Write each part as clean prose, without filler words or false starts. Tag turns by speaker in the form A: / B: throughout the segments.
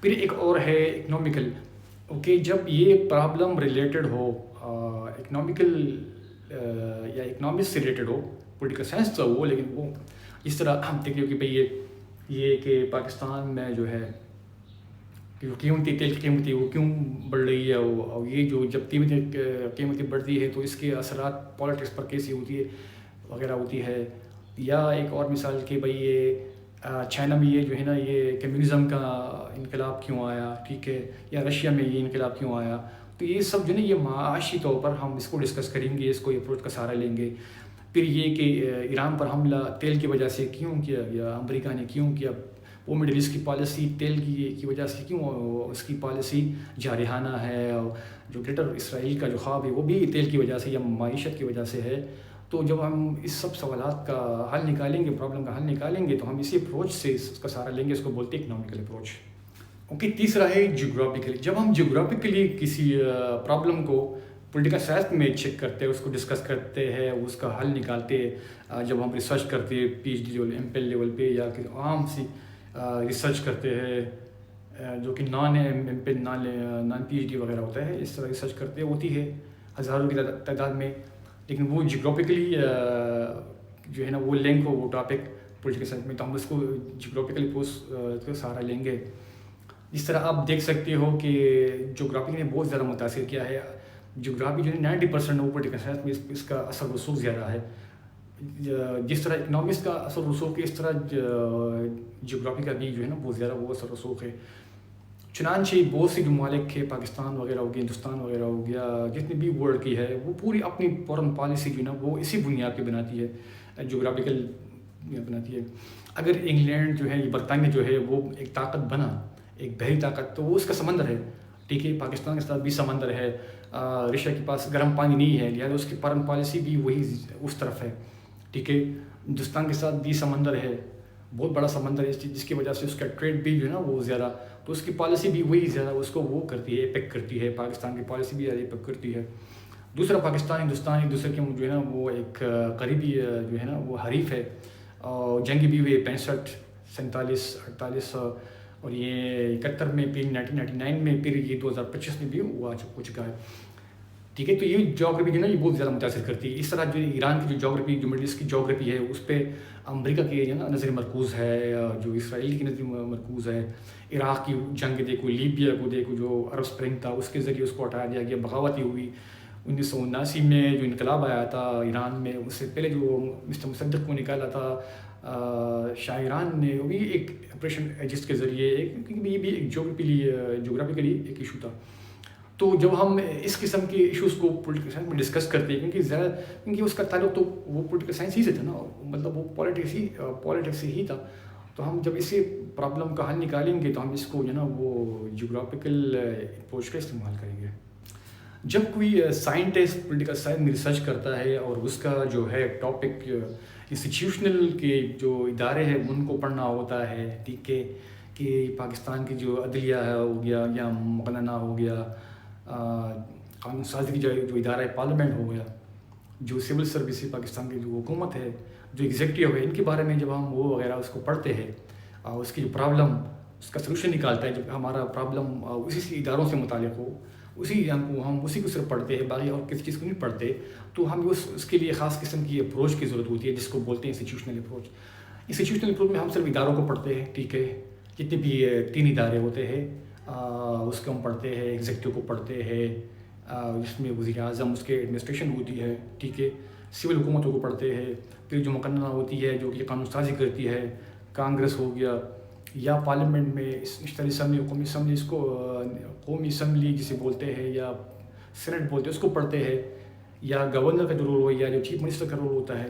A: پھر ایک اور ہے اکنامیکل. اوکے, جب یہ پرابلم ریلیٹڈ ہو اکنامیکل یا اکنامکس سے ریلیٹڈ ہو, پولیٹیکل سائنس تو وہ, لیکن وہ اس طرح ہم دیکھتے ہو کہ بھئی یہ کہ پاکستان میں جو ہے کہ جو قیمتی تیل کی قیمتی وہ کیوں بڑھ رہی ہے, اور یہ جو جب قیمتیں بڑھتی ہے تو اس کے اثرات پالیٹکس پر کیسی ہوتی ہے وغیرہ ہوتی ہے. یا ایک اور مثال کہ بھئی یہ چائنا میں یہ جو ہے نا یہ کمیونزم کا انقلاب کیوں آیا, ٹھیک ہے, یا رشیا میں یہ انقلاب کیوں آیا. تو یہ سب جو ہے یہ معاشی طور پر ہم اس کو ڈسکس کریں گے, اس کو اپروچ کا سہارا لیں گے. پھر یہ کہ ایران پر حملہ تیل کی وجہ سے کیوں کیا گیا, امریکہ نے کیوں کیا, وہ مڈل ایسٹ کی پالیسی تیل کی وجہ سے کیوں اس کی پالیسی جارحانہ ہے, اور جو گریٹر اسرائیل کا جو خواب ہے وہ بھی تیل کی وجہ سے یا معیشت کی وجہ سے ہے. تو جب ہم اس سب سوالات کا حل نکالیں گے, پرابلم کا حل نکالیں گے, تو ہم اسی اپروچ سے اس کا سہارا لیں گے. اس کو بولتے ہیں اکنامیکل اپروچ. اوکے, تیسرا ہے جیوگرافیکلی. جب ہم جیوگرافیکلی کسی پرابلم کو پولیٹیکل سائنس میں چیک کرتے ہیں, اس کو ڈسکس کرتے ہیں, اس کا حل نکالتے ہیں, جب ہم ریسرچ کرتے ہیں P H D level, M P L level پہ, یا کہ عام سی ریسرچ کرتے ہیں جو کہ non M P non P H D وغیرہ ہوتا ہے, اس طرح ریسرچ کرتے ہوتی ہے ہزاروں کی تعداد میں. لیکن وہ جیوگرافیکلی جو ہے نا وہ لنک ہو وہ ٹاپک پولیٹیکل سائنس میں, تو ہم اس کو جیوگرافیکلی پوسٹ کا سہارا لیں گے. اس طرح آپ دیکھ سکتے ہو کہ جغرافی نے بہت زیادہ متاثر کیا ہے. جغرافی جو ہے 90% وہ پولیٹیکل سائنس میں اس کا اثر رسوخ زیادہ ہے. جس طرح اکنامکس کا اثر رسوخ ہے, اس طرح جغرافی کا بھی جو ہے نا بہت زیادہ وہ اثر رسوخ ہے. چنانچہ بہت سی جو ممالک ہے, پاکستان وغیرہ ہو گیا, ہندوستان وغیرہ ہو گیا, جتنی بھی ورلڈ کی ہے, وہ پوری اپنی فورن پالیسی جو ہے نا وہ اسی بنیاد پہ بناتی ہے, جغرافیکل بناتی ہے. اگر انگلینڈ جو ہے, برطانیہ جو ہے وہ ایک طاقت بنا, ایک بحری طاقت, تو وہ اس کا سمندر ہے, ٹھیک ہے. پاکستان کے ساتھ بھی سمندر ہے, رشیا کے پاس گرم پانی نہیں ہے, لہٰذا اس کی فارن پالیسی بھی وہی اس طرف ہے, ٹھیک ہے. ہندوستان کے ساتھ بھی سمندر ہے, بہت بڑا سمندر ہے, جس کی وجہ سے اس کا ٹریڈ بھی جو ہے نا وہ زیادہ, تو اس کی پالیسی بھی وہی زیادہ اس کو وہ کرتی ہے, افیکٹ کرتی ہے. پاکستان کی پالیسی بھی زیادہ افیکٹ کرتی ہے. دوسرا پاکستان ہندوستان ایک دوسرے کے جو ہے نا وہ ایک قریبی جو ہے نا وہ حریف ہے, اور جنگی بھی ہوئے 65, 47, 48, اور یہ 71 میں, پھر 1999 میں, پھر یہ 2025 میں بھی وہ ہو چکا ہے, ٹھیک ہے. تو یہ جغرافی جو ہے نا یہ بہت زیادہ متاثر کرتی ہے. اس طرح جو ایران کی جو جغرافی, جو مڈل ایسٹ کی جغرافی ہے, اس پہ امریکہ کی جو ہے نا نظر مرکوز ہے, جو اسرائیل کی نظر مرکوز ہے. عراق کی جنگ دیکھو, لیبیا کو دیکھو, جو عرب اسپرنگ تھا اس کے ذریعے اس کو ہٹا دیا گیا, بغاوت ہوئی. 1979 میں جو انقلاب آیا تھا ایران میں, اس سے پہلے جو مسٹر مصدق کو نکالا تھا شاہ ایران نے, وہ بھی ایک آپریشن ایجسٹ کے ذریعے, کیونکہ یہ بھی ایک جغرافیکلی ایک ایشو تھا. تو جب ہم اس قسم کے ایشوز کو پولیٹیکل سائنس میں ڈسکس کرتے ہیں, کیونکہ اس کا تعلق تو وہ پولیٹیکل سائنس ہی سے تھا نا, مطلب وہ پالیٹکس سے ہی تھا. تو ہم جب اسی پرابلم کا حل نکالیں گے تو ہم اس کو جو ہے نا وہ جغرافیکل اپروچ کا استعمال کریں گے. جب کوئی سائنٹسٹ پولیٹیکل سائنس میں ریسرچ کرتا ہے اور اس کا جو ہے ٹاپک انسٹیٹیوشنل کے جو ادارے ہیں ان کو پڑھنا ہوتا ہے, ٹھیک ہے, کہ پاکستان کی جو عدلیہ ہے ہو گیا, یا مولانا ہو گیا, قانون سازی کی جو ادارہ ہے پارلیمنٹ ہو گیا, جو سول سروس ہے پاکستان کی جو حکومت ہے, جو ایگزیکٹو ہے, ان کے بارے میں جب ہم وہ وغیرہ اس کو پڑھتے ہیں, اس کی جو پرابلم اس کا سلوشن نکالتا ہے, جب ہمارا پرابلم اسی اداروں سے متعلق ہو, ہم اسی کو صرف پڑھتے ہیں, باقی اور کسی چیز کو نہیں پڑھتے, تو ہم اس کے لیے خاص قسم کی اپروچ کی ضرورت ہوتی ہے, جس کو بولتے ہیں انسٹیٹیوشنل اپروچ. انسٹیٹیوشنل اپروچ میں ہم صرف اداروں کو پڑھتے ہیں, ٹھیک ہے, جتنے بھی 3 ادارے ہوتے ہیں اس کو ہم پڑھتے ہیں. ایگزیکٹو کو پڑھتے ہیں جس میں وزیر اعظم, اس کے ایڈمنسٹریشن ہوتی ہے, ٹھیک ہے. سول حکومتوں کو پڑھتے ہیں. پھر جو مقننہ ہوتی ہے جو کہ قانون سازی کرتی ہے, کانگریس ہو گیا, یا پارلیمنٹ میں نیشنل اسمبلی, قومی اسمبلی, اس کو قومی اسمبلی جسے بولتے ہیں, یا سینٹ بولتے ہیں, اس کو پڑھتے ہیں. یا گورنر کا جو رول ہو, یا جو چیف منسٹر کا رول ہوتا ہے,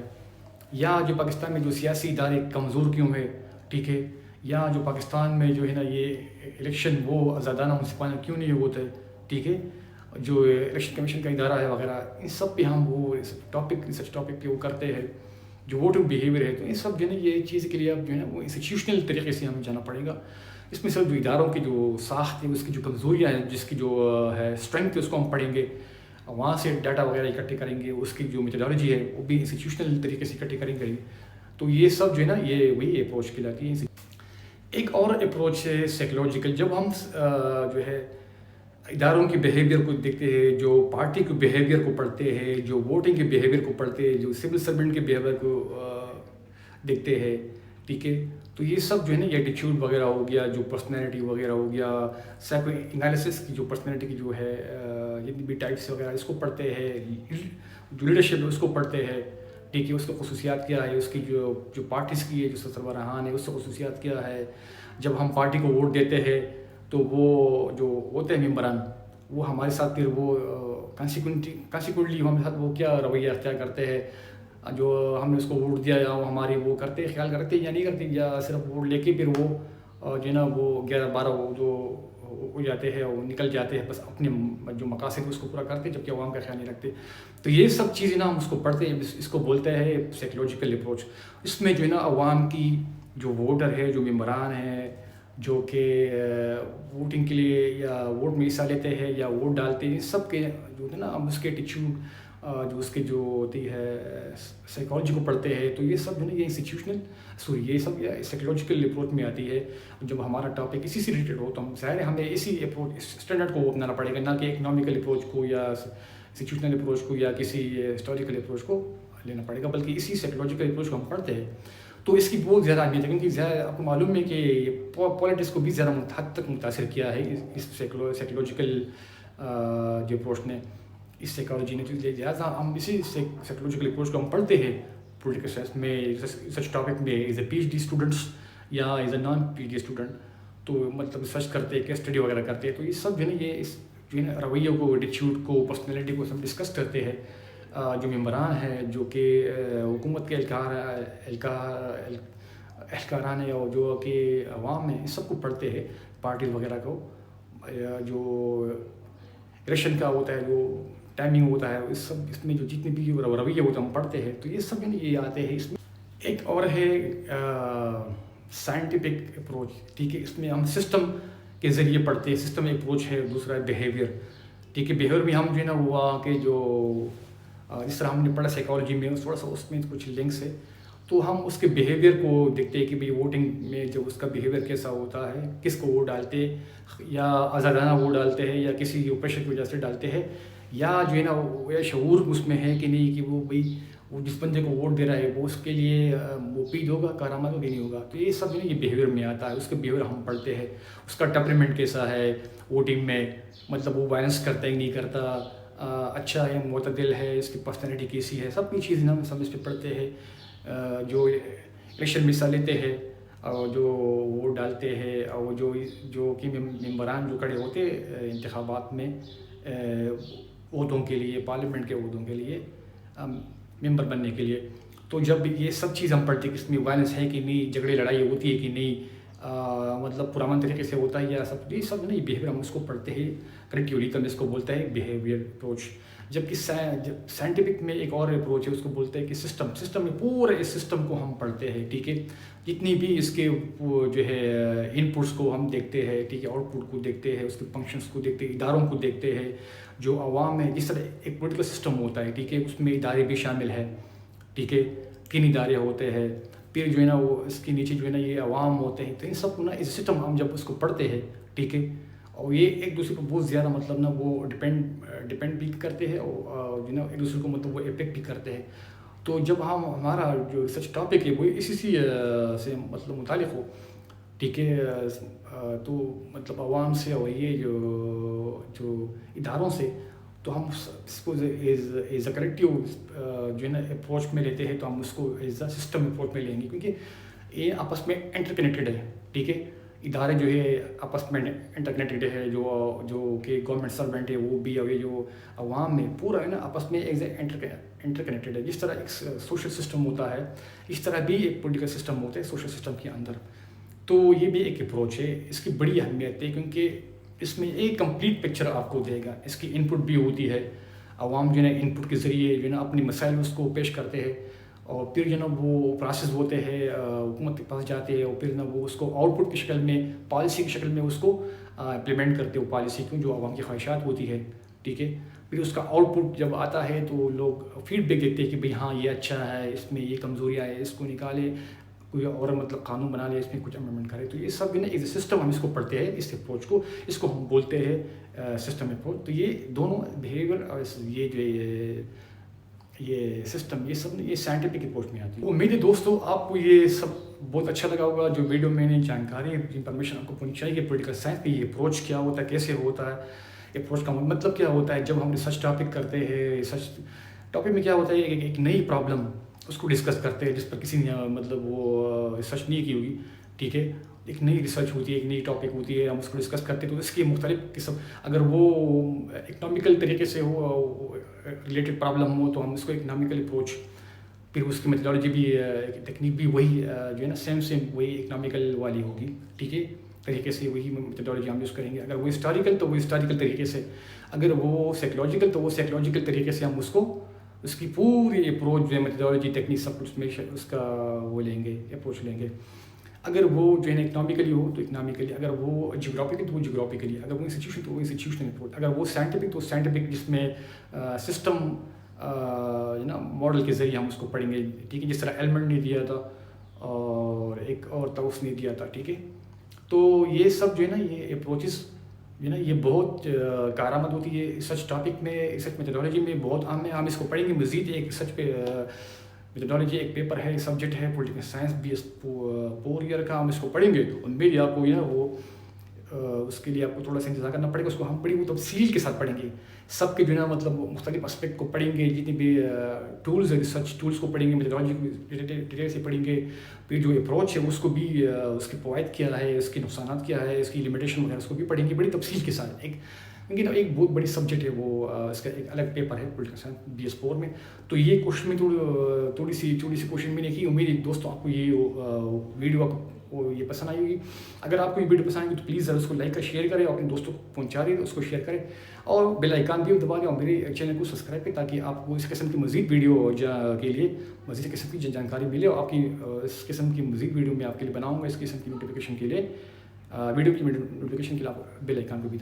A: یا جو پاکستان میں جو سیاسی ادارے کمزور کیوں ہے, ٹھیک ہے, یا جو پاکستان میں جو ہے نا یہ الیکشن وہ آزادانہ منصفانہ کیوں نہیں ہوتا ہے, ٹھیک ہے, جو الیکشن کمیشن کا ادارہ ہے وغیرہ, ان سب پہ ہم وہ ریسرچ ٹاپک پہ وہ کرتے ہیں. جو ووٹنگ بیہیویئر ہے, تو ان سب جو ہے نا یہ چیز کے لیے اب جو ہے نا وہ انسٹیٹیوشنل طریقے سے ہمیں جانا پڑے گا. اس میں سب جو اداروں کی جو ساخت ہے, اس کی جو کمزوریاں ہیں, جس کی جو ہے اسٹرینتھ ہے, اس کو ہم پڑھیں گے, وہاں سے ڈاٹا وغیرہ اکٹھے کریں گے. اس کی جو میتھڈالوجی ہے وہ بھی انسٹیٹیوشنل طریقے سے اکٹھے کریں گے. تو یہ سب جو ہے نا یہ وہی اپروچ کہلاتی ہے. ایک اور اپروچ ہے سائیکولوجیکل. جب ہم جو ہے اداروں کی بیہیویئر کو دیکھتے ہیں, جو پارٹی کے بیہیویئر کو پڑھتے ہیں, جو ووٹنگ کے بیہیویئر کو پڑھتے ہیں, جو سول سرونٹ کے بیہیویئر کو دیکھتے ہیں, ٹھیک ہے, تو یہ سب جو ہے نا یہ ایٹیچیوڈ وغیرہ ہو گیا, جو پرسنالٹی وغیرہ ہو گیا, سائیکو انالیسس کی جو پرسنالٹی کی جو ہے جتنی بھی ٹائپس وغیرہ اس کو پڑھتے ہیں, جو لیڈرشپ ہے اس کو پڑھتے ہیں, ٹھیک ہے, اس کی خصوصیات کیا ہے, اس کی جو پارٹیز کی ہے, جو سربراہان ہے, اس کی خصوصیات کیا ہے. جب ہم پارٹی کو ووٹ دیتے ہیں تو وہ جو ہوتے ہیں ممبران, وہ ہمارے ساتھ پھر وہ کانسیکوئنٹلی ہمارے ساتھ وہ کیا رویہ اختیار کرتے ہیں, جو ہم نے اس کو ووٹ دیا یا وہ ہماری وہ کرتے خیال کرتے یا نہیں کرتے, یا صرف ووٹ لے کے پھر وہ جو ہے نا وہ 11-12 وہ جو ہو جاتے ہیں, وہ نکل جاتے ہیں, بس اپنے جو مقاصد اس کو پورا کرتے جبکہ عوام کا خیال نہیں رکھتے. تو یہ سب چیزیں نا ہم اس کو پڑھتے ہیں, اس کو بولتے ہیں سائیکولوجیکل اپروچ. اس میں جو ہے نا عوام کی جو ووٹر ہے, جو ممبران ہیں, جو کہ ووٹنگ کے لیے یا ووٹ میں حصہ لیتے ہیں یا ووٹ ڈالتے ہیں, سب کے جو ہے نا ہم اس کے ایٹیچیوڈ, جو اس کے جو ہوتی ہے سائیکالوجی کو پڑھتے ہیں. تو یہ سب جو ہے نا یہ انسٹیٹیوشنل یہ سب سائیکولوجیکل اپروچ میں آتی ہے. جب ہمارا ٹاپک اسی سے ریلیٹڈ ہو تو ہم ظاہر ہے ہمیں اسی اپروچ اسٹینڈرڈ کو اپنانا پڑے گا, نہ کہ اکنامیکل اپروچ کو یا انسٹیٹیوشنل اپروچ کو یا کسی ہسٹوریکل اپروچ کو لینا پڑے گا, بلکہ اسی سائیکولوجیکل اپروچ کو ہم پڑھتے ہیں. تو اس کی بہت زیادہ اہمیت ہے, کیونکہ آپ کو معلوم ہے کہ پولیٹکس کو بھی زیادہ حد تک متاثر کیا ہے اس سائیکولوجیکل جو اپروچ نے, اس سائیکالوجی نے. لہٰذا ہم اسی سائیکولوجیکل اپروچ کو ہم پڑھتے ہیں پولیٹیکل سائنس میں, ریسرچ ٹاپک میں, as a P H D students یا as a non P H D student. تو مطلب ریسرچ کرتے ہیں, کیس اسٹڈی وغیرہ کرتے ہیں. تو یہ سب جو ہے نا یہ اس جو ہے نا رویوں کو, ایٹیچیوڈ کو, پرسنالٹی کو سب ڈسکس کرتے ہیں. جو ممبران ہیں, جو کہ حکومت کے اہلکاران ہیں, اور جو کہ عوام ہیں, اس سب کو پڑھتے ہیں. پارٹیز وغیرہ کو, جو الیکشن کا ہوتا ہے, جو ٹائمنگ ہوتا ہے, اس میں جو جتنے بھی رویے ہوتے ہیں ہم پڑھتے ہیں. تو یہ سب جو ہے یہ آتے ہیں اس میں. ایک اور ہے سائنٹیفک اپروچ, ٹھیک ہے, اس میں ہم سسٹم کے ذریعے پڑھتے ہیں. سسٹم اپروچ ہے. دوسرا ہے بیہیویئر, ٹھیک ہے. بیہیویئر میں ہم جو ہے نا ہوا کہ جو جس طرح ہم نے پڑھا سائیکالوجی میں, تھوڑا سا اس میں کچھ لنکس ہے. تو ہم اس کے بیہیویئر کو دیکھتے ہیں کہ بھئی ووٹنگ میں جو اس کا بیہیویئر کیسا ہوتا ہے, کس کو ووٹ ڈالتے, یا آزادانہ ووٹ ڈالتے ہیں, یا کسی پریشر کی وجہ سے ڈالتے ہیں, یا جو ہے نا وہ شعور اس میں ہے کہ نہیں, کہ وہ بھئی وہ جس بندے کو ووٹ دے رہا ہے وہ اس کے لیے مفید ہوگا, کارآمد ہوگا کہ نہیں ہوگا. تو یہ سب جو ہے یہ بیہیویئر میں آتا ہے. اس کے بیہیویئر ہم پڑھتے ہیں. اس کا ٹیمپرامنٹ کیسا ہے ووٹنگ میں, مطلب وہ وائلنس کرتا ہے کہ نہیں کرتا, اچھا ہے, معتدل ہے, اس کی پرسنالٹی کیسی ہے, سب کی چیزیں ہم سب اس پہ پڑھتے ہیں. جو الیکشن میں حصہ لیتے ہیں, اور جو ووٹ ڈالتے ہیں, اور جو کہ ممبران جو کھڑے ہوتے انتخابات میں عہدوں کے لیے, پارلیمنٹ کے عہدوں کے لیے, ممبر بننے کے لیے. تو جب یہ سب چیز ہم پڑھتے ہیں کہ اس میں وائلنس ہے کہ نہیں, جھگڑے لڑائی ہوتی ہے کہ نہیں, مطلب پرامن طریقے سے ہوتا ہے, یا سب یہ سب نہیں بیہیویئر ہم اس کو پڑھتے ہیں کریکٹیولی. تو ہم اس کو بولتا ہے بیہیویئر اپروچ. جبکہ سائنٹیفک میں ایک اور اپروچ ہے, اس کو بولتے ہیں کہ سسٹم میں پورے اس سسٹم کو ہم پڑھتے ہیں, ٹھیک ہے. جتنی بھی اس کے جو ہے ان پٹس کو ہم دیکھتے ہیں, ٹھیک ہے, آؤٹ پٹ کو دیکھتے ہیں, اس کے فنکشنس کو دیکھتے ہیں, اداروں کو دیکھتے ہیں, جو عوام ہے. جس طرح ایک پولیٹیکل سسٹم ہوتا ہے, ٹھیک ہے, اس میں ادارے بھی شامل ہیں, ٹھیک ہے, کن ادارے ہوتے ہیں, پھر جو ہے نا وہ اس کے نیچے جو ہے نا یہ عوام ہوتے ہیں. تو ان سب کو نا اس سسٹم ہم جب اس کو پڑھتے ہیں, ٹھیک ہے, اور یہ ایک دوسرے کو بہت زیادہ مطلب نا وہ ڈپینڈ بھی کرتے ہیں, اور جو ہے نا ایک دوسرے کو مطلب وہ افیکٹ بھی کرتے ہیں. تو جب ہمارا جو ریسرچ ٹاپک ہے وہ اسی سے مطلب متعلق ہو, ٹھیک ہے, تو مطلب عوام سے اور یہ جو اداروں سے, تو ہم اس کو ایز اے کریکٹیو جو ہے نا اپروچ میں لیتے ہیں. تو ہم اس کو ایز اے سسٹم اپروچ میں لیں گے, کیونکہ یہ آپس میں انٹر کنیکٹڈ ہے, ٹھیک ہے. ادارے جو ہے آپس میں انٹر کنیکٹڈ ہے, جو کہ گورنمنٹ سروینٹ ہے وہ بھی, اور یہ جو عوام میں پورا ہے نا آپس میں ایک انٹر کنیکٹڈ ہے. جس طرح ایک سوشل سسٹم ہوتا ہے, اس طرح بھی ایک پولیٹیکل سسٹم ہوتا ہے سوشل سسٹم کے اندر. تو یہ بھی ایک اپروچ ہے. اس کی بڑی اہمیت ہے, کیونکہ اس میں ایک کمپلیٹ پکچر آپ کو دے گا. اس کی ان پٹ بھی ہوتی ہے, عوام جو ہے نا ان پٹ کے ذریعے جو ہے نا اپنی مسائل اس کو پیش کرتے ہیں, اور پھر جو ہے نا وہ پروسیس ہوتے ہیں, حکومت کے پاس جاتے ہیں, اور پھر نا وہ اس کو آؤٹ پٹ کی شکل میں, پالیسی کی شکل میں اس کو امپلیمنٹ کرتے ہو پالیسی کیوں, جو عوام کی خواہشات ہوتی ہے, ٹھیک ہے. پھر اس کا آؤٹ پٹ جب آتا ہے تو لوگ فیڈ بیک دیتے ہیں کہ بھئی ہاں یہ اچھا ہے, اس میں یہ کمزوریاں ہے, اس کو نکالے, کوئی اور مطلب قانون بنا لیا، اس میں کچھ امینڈمنٹ کرے. تو یہ سب نا ایک سسٹم ہم اس کو پڑھتے ہیں، اس اپروچ کو، اس کو ہم بولتے ہیں سسٹم اپروچ. تو یہ دونوں بیہیویئر اور یہ جو یہ سسٹم، یہ سب یہ سائنٹیفک اپروچ میں آتی ہے. امید ہے دوستوں آپ کو یہ سب بہت اچھا لگا ہوگا. جو ویڈیو میں نے جانکاری انفارمیشن آپ کو ہونی چاہیے کہ پولیٹیکل سائنس میں یہ اپروچ کیا ہوتا ہے، کیسے ہوتا ہے، اپروچ کا مطلب کیا ہوتا ہے. جب ہم ریسرچ ٹاپک کرتے ہیں، ریسرچ ٹاپک میں کیا ہوتا ہے، ایک نئی پرابلم اس کو ڈسکس کرتے ہیں جس پر کسی نے مطلب وہ ریسرچ نہیں کی ہوگی. ٹھیک ہے، ایک نئی ریسرچ ہوتی ہے، ایک نئی ٹاپک ہوتی ہے، ہم اس کو ڈسکس کرتے ہیں. تو اس کی مختلف قسم، اگر وہ اکنامیکل طریقے سے ہو، ریلیٹڈ پرابلم ہو، تو ہم اس کو اکنامیکل اپروچ، پھر اس کی میتھڈالوجی بھی، ٹیکنیک بھی وہی جو ہے نا سیم وہی اکنامیکل والی ہوگی. ٹھیک ہے، طریقے سے وہی میتھڈالوجی ہم یوز کریں گے. اگر وہ ہسٹوریکل تو وہ ہسٹوریکل طریقے سے، اگر وہ سائیکلوجیکل تو وہ سائیکلوجیکل طریقے سے ہم اس کی پوری اپروچ جو ہے میتھڈالوجی، ٹیکنیک، سب کچھ میں اس کا وہ لیں گے، اپروچ لیں گے. اگر وہ جو ہے نا اکنامیکلی ہو تو اکنامیکلی، اگر وہ جیوگرافیکلی تو وہ جیوگرافیکلی، اگر وہ انسٹیٹیوشن تو وہ انسٹیٹیوشنل اپروچ، اگر وہ سائنٹیفک تو سائنٹیفک، جس میں سسٹم نا ماڈل کے ذریعے ہم اس کو پڑھیں گے. ٹھیک ہے، جس طرح ایلمنٹ نے دیا تھا اور ایک اور تھا اس نے دیا تھا. ٹھیک ہے، تو یہ سب جو ہے نا یہ اپروچز جو ہے نا یہ بہت کارآمد ہوتی ہے ریسرچ ٹاپک میں، ریسرچ میتھڈالوجی میں بہت عام ہے. ہم اس کو پڑھیں گے مزید. ایک ریسرچ پہ میتھڈالوجی ایک پیپر ہے، سبجیکٹ ہے پولیٹیکل سائنس BS 4 ایئر کا، ہم اس کو پڑھیں گے. تو ان میں آپ کو یہ وہ اس کے لیے آپ کو تھوڑا سا انتظار کرنا پڑے گا. اس کو ہم پڑھیں گے تفصیل کے ساتھ پڑھیں گے، سب کے جو ہے نا مطلب مختلف اسپیکٹ کو پڑھیں گے. جتنے بھی ٹولز ہیں، ریسرچ ٹولز کو پڑھیں گے، میتھڈالوجی کو ڈیٹیل سے پڑھیں گے. پھر جو اپروچ ہے اس کو بھی، اس کی فوائد کیا ہے، اس کے نقصانات کیا ہے، اس کی لمیٹیشن وغیرہ، اس کو بھی پڑھیں گے بڑی تفصیل کے ساتھ. کیونکہ ایک بہت بڑی سبجیکٹ ہے وہ، اس کا ایک الگ پیپر ہے پولیٹیکل سائنس BS 4 میں. تو یہ کوشش میں تھوڑی سی کوشش میں نے کی. امید ہے دوستوں آپ کو یہ ویڈیو یہ پسند آئی ہوگی. اگر آپ کو یہ ویڈیو پسند آئے گی تو پلیز اس کو لائک کر شیئر کریں، اور اپنے دوستوں کو پہنچا دیں، اس کو شیئر کریں، اور بیل آئیکن بھی دبا دیں، اور میرے چینل کو سبسکرائب کریں تاکہ آپ کو اس قسم کی مزید ویڈیو کے لیے مزید قسم کی جانکاری ملے. اور آپ کی اس قسم کی مزید ویڈیو میں آپ کے لیے بناؤں گا. اس قسم کی نوٹیفیکیشن کے لیے، ویڈیو کی نوٹیفیکیشن کے لیے آپ بیل آئیکن کو بھی